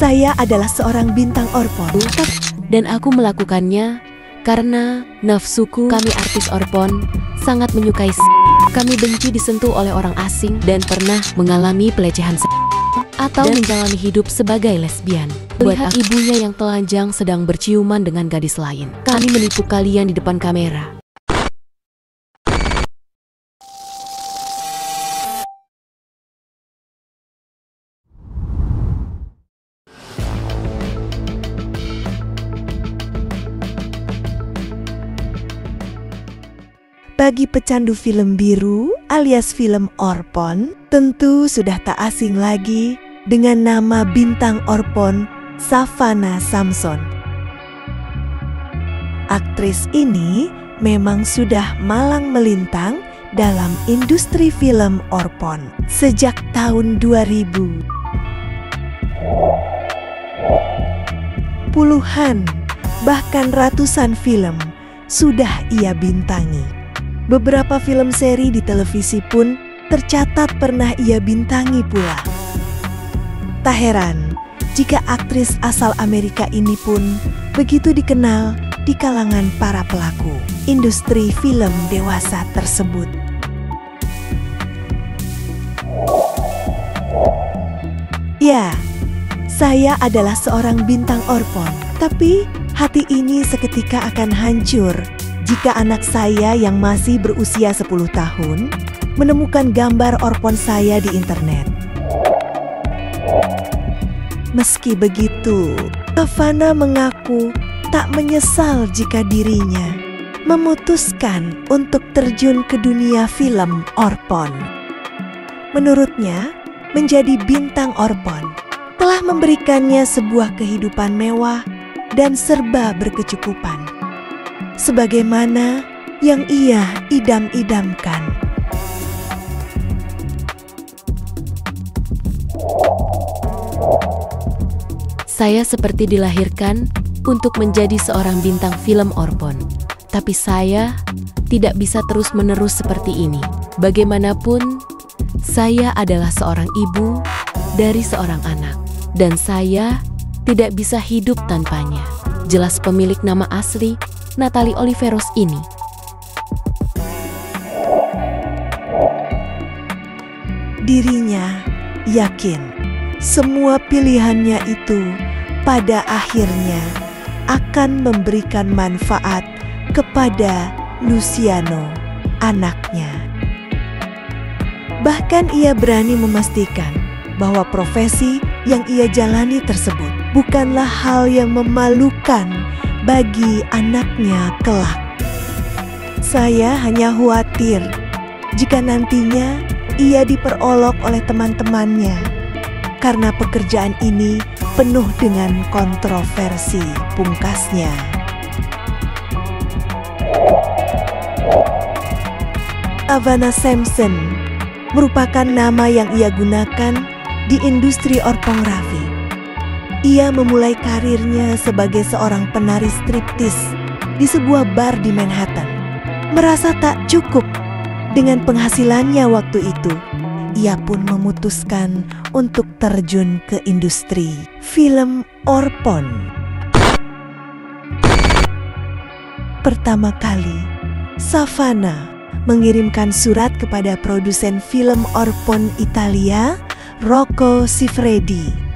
Saya adalah seorang bintang Orpon. Dan aku melakukannya karena nafsuku. Kami artis Orpon sangat menyukai kami benci disentuh oleh orang asing dan pernah mengalami pelecehan atau menjalani hidup sebagai lesbian. Melihat ibunya yang telanjang sedang berciuman dengan gadis lain. Kami menipu kalian di depan kamera. Bagi pecandu film biru alias film Orpon, tentu sudah tak asing lagi dengan nama bintang Orpon, Savannah Samson. Aktris ini memang sudah malang melintang dalam industri film Orpon sejak tahun 2000. Puluhan, bahkan ratusan film sudah ia bintangi. Beberapa film seri di televisi pun tercatat pernah ia bintangi pula. Tak heran jika aktris asal Amerika ini pun begitu dikenal di kalangan para pelaku industri film dewasa tersebut. Ya, saya adalah seorang bintang Orpon, tapi hati ini seketika akan hancur jika anak saya yang masih berusia 10 tahun menemukan gambar Orpon saya di internet. Meski begitu, Savannah mengaku tak menyesal jika dirinya memutuskan untuk terjun ke dunia film Orpon. Menurutnya, menjadi bintang Orpon telah memberikannya sebuah kehidupan mewah dan serba berkecukupan, sebagaimana yang ia idam-idamkan. Saya seperti dilahirkan untuk menjadi seorang bintang film Orpon. Tapi saya tidak bisa terus-menerus seperti ini. Bagaimanapun, saya adalah seorang ibu dari seorang anak. Dan saya tidak bisa hidup tanpanya. Jelas pemilik nama asli Natalie Oliveros ini. Dirinya yakin semua pilihannya itu pada akhirnya akan memberikan manfaat kepada Luciano, anaknya. Bahkan ia berani memastikan bahwa profesi yang ia jalani tersebut bukanlah hal yang memalukan bagi anaknya kelak. Saya hanya khawatir jika nantinya ia diperolok oleh teman-temannya karena pekerjaan ini penuh dengan kontroversi, pungkasnya. Savannah Samson merupakan nama yang ia gunakan di industri orpografi. Ia memulai karirnya sebagai seorang penari striptis di sebuah bar di Manhattan. Merasa tak cukup dengan penghasilannya waktu itu, ia pun memutuskan untuk terjun ke industri film Orpon. Pertama kali, Savannah mengirimkan surat kepada produsen film Orpon Italia, Rocco Siffredi.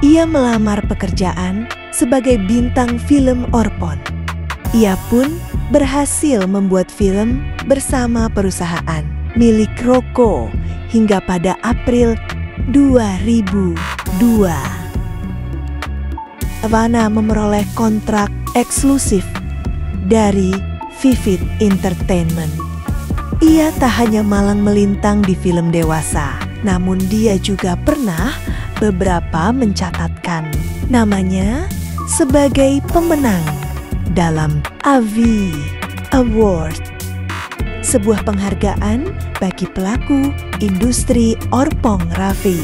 Ia melamar pekerjaan sebagai bintang film Orpon. Ia pun berhasil membuat film bersama perusahaan milik Rocco hingga pada April 2002. Savannah memperoleh kontrak eksklusif dari Vivid Entertainment. Ia tak hanya malang melintang di film dewasa, namun dia juga pernah beberapa mencatatkan namanya sebagai pemenang dalam AVI Award, sebuah penghargaan bagi pelaku industri orpografi.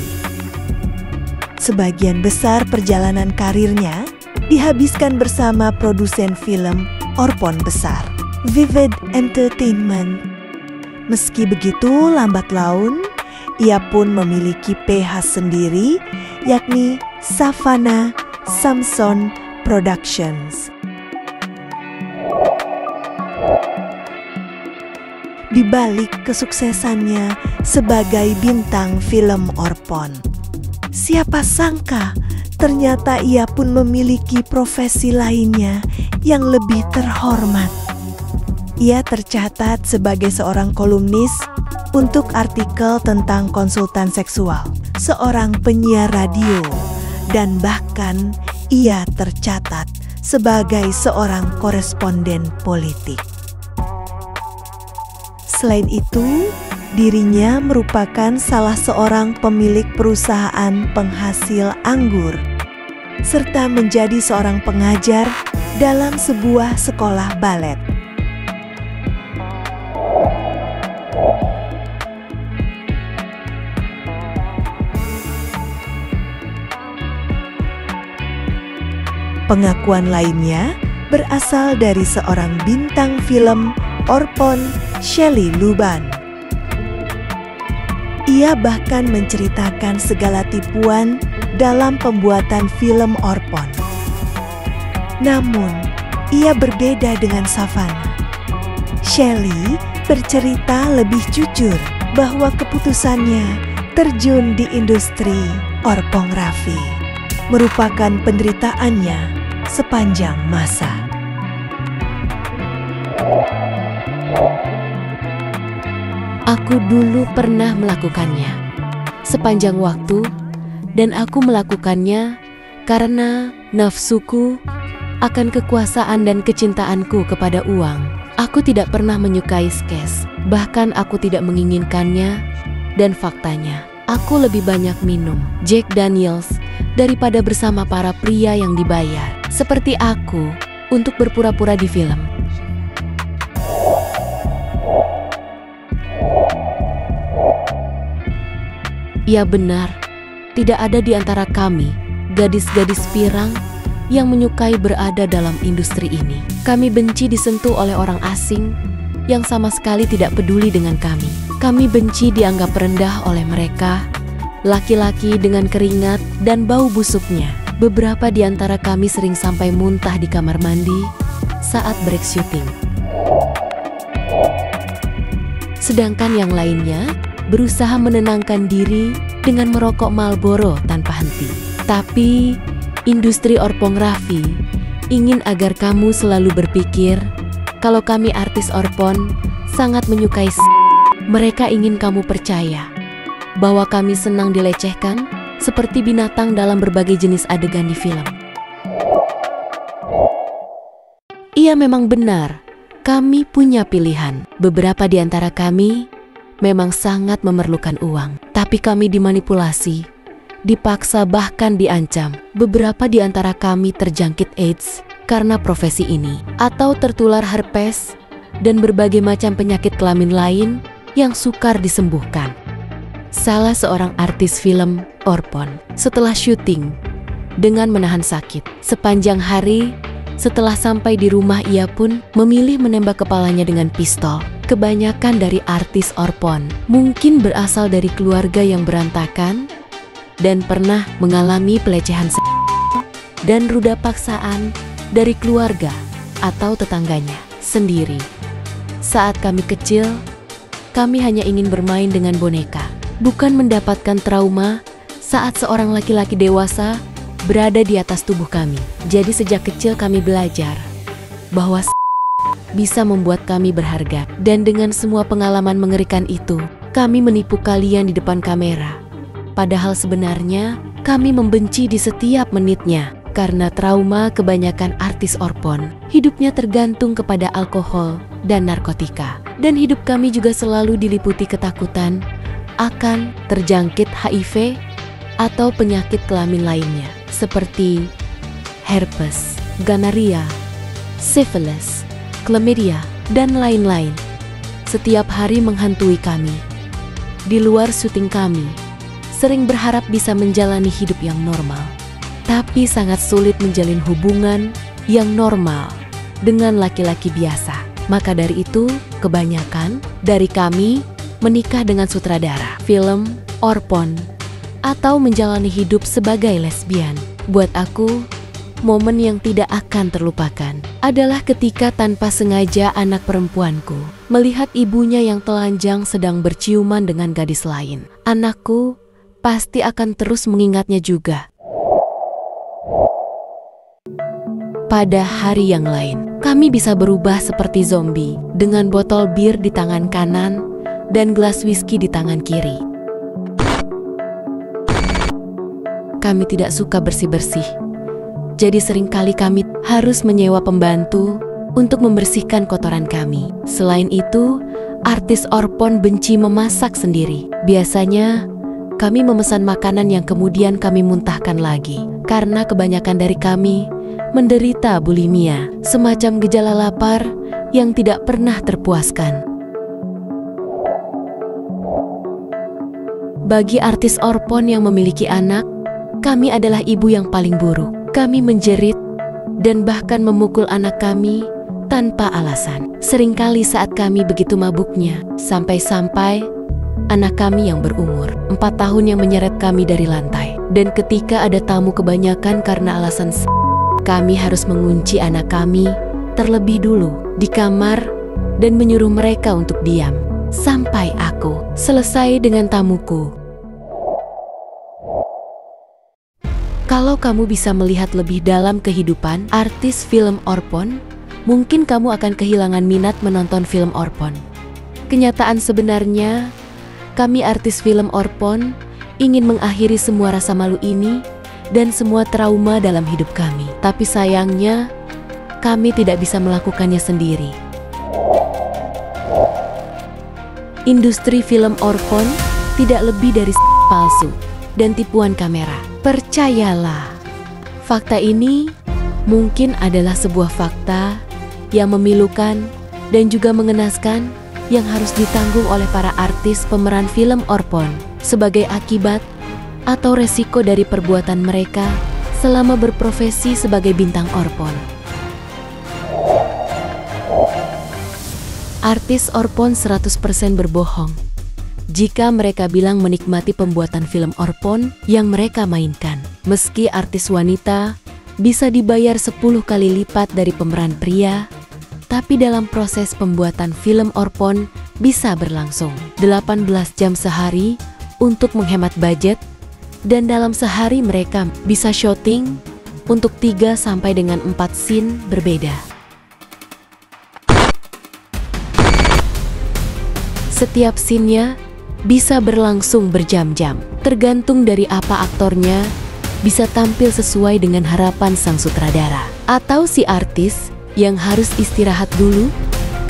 Sebagian besar perjalanan karirnya dihabiskan bersama produsen film Orpon besar, Vivid Entertainment. Meski begitu lambat laun, ia pun memiliki PH sendiri, yakni Savannah Samson Productions. Di balik kesuksesannya sebagai bintang film Orpon, siapa sangka ternyata ia pun memiliki profesi lainnya yang lebih terhormat. Ia tercatat sebagai seorang kolumnis untuk artikel tentang konsultan seksual, seorang penyiar radio, dan bahkan ia tercatat sebagai seorang koresponden politik. Selain itu, dirinya merupakan salah seorang pemilik perusahaan penghasil anggur, serta menjadi seorang pengajar dalam sebuah sekolah balet. Pengakuan lainnya berasal dari seorang bintang film Orpon, Shelley Luban. Ia bahkan menceritakan segala tipuan dalam pembuatan film Orpon. Namun, ia berbeda dengan Savannah. Shelley bercerita lebih jujur bahwa keputusannya terjun di industri orpografi merupakan penderitaannya sepanjang masa. Aku dulu pernah melakukannya sepanjang waktu, dan aku melakukannya karena nafsuku akan kekuasaan dan kecintaanku kepada uang. Aku tidak pernah menyukai skes, bahkan aku tidak menginginkannya, dan faktanya, aku lebih banyak minum Jack Daniels daripada bersama para pria yang dibayar, seperti aku, untuk berpura-pura di film. Ya benar, tidak ada di antara kami, gadis-gadis pirang, yang menyukai berada dalam industri ini. Kami benci disentuh oleh orang asing yang sama sekali tidak peduli dengan kami. Kami benci dianggap rendah oleh mereka, laki-laki dengan keringat dan bau busuknya. Beberapa di antara kami sering sampai muntah di kamar mandi saat break syuting. Sedangkan yang lainnya berusaha menenangkan diri dengan merokok Marlboro tanpa henti. Tapi industri orpografi ingin agar kamu selalu berpikir kalau kami artis Orpon sangat menyukai mereka ingin kamu percaya bahwa kami senang dilecehkan seperti binatang dalam berbagai jenis adegan di film. Iya, memang benar, kami punya pilihan. Beberapa di antara kami memang sangat memerlukan uang, tapi kami dimanipulasi, dipaksa, bahkan diancam. Beberapa di antara kami terjangkit AIDS karena profesi ini, atau tertular herpes dan berbagai macam penyakit kelamin lain yang sukar disembuhkan. Salah seorang artis film Orpon setelah syuting dengan menahan sakit sepanjang hari, setelah sampai di rumah ia pun memilih menembak kepalanya dengan pistol. Kebanyakan dari artis Orpon mungkin berasal dari keluarga yang berantakan dan pernah mengalami pelecehan dan ruda paksaan dari keluarga atau tetangganya sendiri. Saat kami kecil, kami hanya ingin bermain dengan boneka, bukan mendapatkan trauma saat seorang laki-laki dewasa berada di atas tubuh kami. Jadi sejak kecil kami belajar bahwa bisa membuat kami berharga. Dan dengan semua pengalaman mengerikan itu, kami menipu kalian di depan kamera. Padahal sebenarnya kami membenci di setiap menitnya. Karena trauma kebanyakan artis Orpon, hidupnya tergantung kepada alkohol dan narkotika. Dan hidup kami juga selalu diliputi ketakutan akan terjangkit HIV atau penyakit kelamin lainnya, seperti herpes, gonorrhea, sifilis, chlamydia, dan lain-lain. Setiap hari menghantui kami. Di luar syuting kami, sering berharap bisa menjalani hidup yang normal, tapi sangat sulit menjalin hubungan yang normal dengan laki-laki biasa. Maka dari itu, kebanyakan dari kami menikah dengan sutradara film Orpon atau menjalani hidup sebagai lesbian. Buat aku, momen yang tidak akan terlupakan adalah ketika tanpa sengaja anak perempuanku melihat ibunya yang telanjang sedang berciuman dengan gadis lain. Anakku pasti akan terus mengingatnya juga. Pada hari yang lain, kami bisa berubah seperti zombie dengan botol bir di tangan kanan dan gelas whisky di tangan kiri. Kami tidak suka bersih-bersih, jadi seringkali kami harus menyewa pembantu untuk membersihkan kotoran kami. Selain itu, artis Orpon benci memasak sendiri. Biasanya, kami memesan makanan yang kemudian kami muntahkan lagi, karena kebanyakan dari kami menderita bulimia, semacam gejala lapar yang tidak pernah terpuaskan. Bagi artis Orpon yang memiliki anak, kami adalah ibu yang paling buruk. Kami menjerit dan bahkan memukul anak kami tanpa alasan. Seringkali saat kami begitu mabuknya, sampai-sampai anak kami yang berumur 4 tahun yang menyeret kami dari lantai. Dan ketika ada tamu kebanyakan karena alasan kami harus mengunci anak kami terlebih dulu di kamar dan menyuruh mereka untuk diam sampai aku selesai dengan tamuku. Kalau kamu bisa melihat lebih dalam kehidupan artis film Orpon, mungkin kamu akan kehilangan minat menonton film Orpon. Kenyataan sebenarnya, kami artis film Orpon ingin mengakhiri semua rasa malu ini dan semua trauma dalam hidup kami. Tapi sayangnya, kami tidak bisa melakukannya sendiri. Industri film Orpon tidak lebih dari palsu dan tipuan kamera. Percayalah, fakta ini mungkin adalah sebuah fakta yang memilukan dan juga mengenaskan yang harus ditanggung oleh para artis pemeran film Orpon sebagai akibat atau resiko dari perbuatan mereka selama berprofesi sebagai bintang Orpon. Artis Orpon 100% berbohong jika mereka bilang menikmati pembuatan film Orpon yang mereka mainkan. Meski artis wanita bisa dibayar 10 kali lipat dari pemeran pria, tapi dalam proses pembuatan film Orpon bisa berlangsung 18 jam sehari untuk menghemat budget, dan dalam sehari mereka bisa syuting untuk 3 sampai dengan 4 scene berbeda. Setiap scene-nya bisa berlangsung berjam-jam, tergantung dari apa aktornya bisa tampil sesuai dengan harapan sang sutradara. Atau si artis yang harus istirahat dulu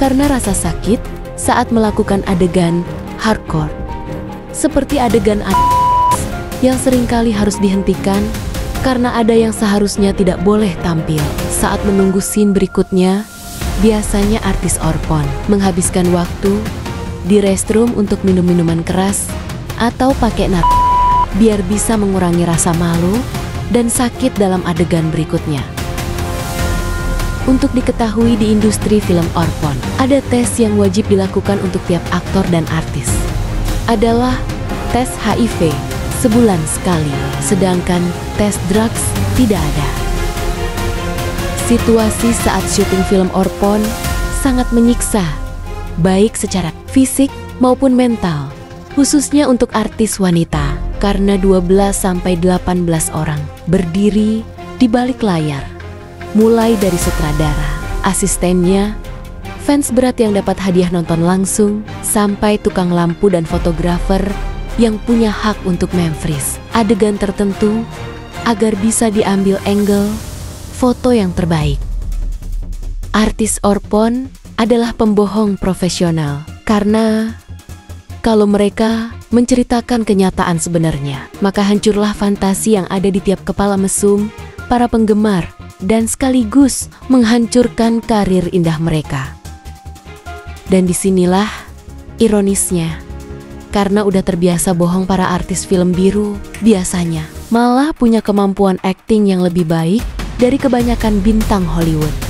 karena rasa sakit saat melakukan adegan hardcore. Seperti adegan yang seringkali harus dihentikan karena ada yang seharusnya tidak boleh tampil. Saat menunggu scene berikutnya, biasanya artis Orpon menghabiskan waktu di restroom untuk minum minuman keras atau pakai biar bisa mengurangi rasa malu dan sakit dalam adegan berikutnya. Untuk diketahui di industri film Orpon, ada tes yang wajib dilakukan untuk tiap aktor dan artis. Adalah tes HIV sebulan sekali, sedangkan tes drugs tidak ada. Situasi saat syuting film Orpon sangat menyiksa, baik secara fisik maupun mental, khususnya untuk artis wanita, karena 12-18 orang berdiri di balik layar, mulai dari sutradara, asistennya, fans berat yang dapat hadiah nonton langsung, sampai tukang lampu dan fotografer yang punya hak untuk memfreeze adegan tertentu agar bisa diambil angle foto yang terbaik. Artis Orpon adalah pembohong profesional karena kalau mereka menceritakan kenyataan sebenarnya, maka hancurlah fantasi yang ada di tiap kepala mesum para penggemar dan sekaligus menghancurkan karir indah mereka. Dan disinilah ironisnya, karena udah terbiasa bohong, para artis film biru biasanya malah punya kemampuan akting yang lebih baik dari kebanyakan bintang Hollywood.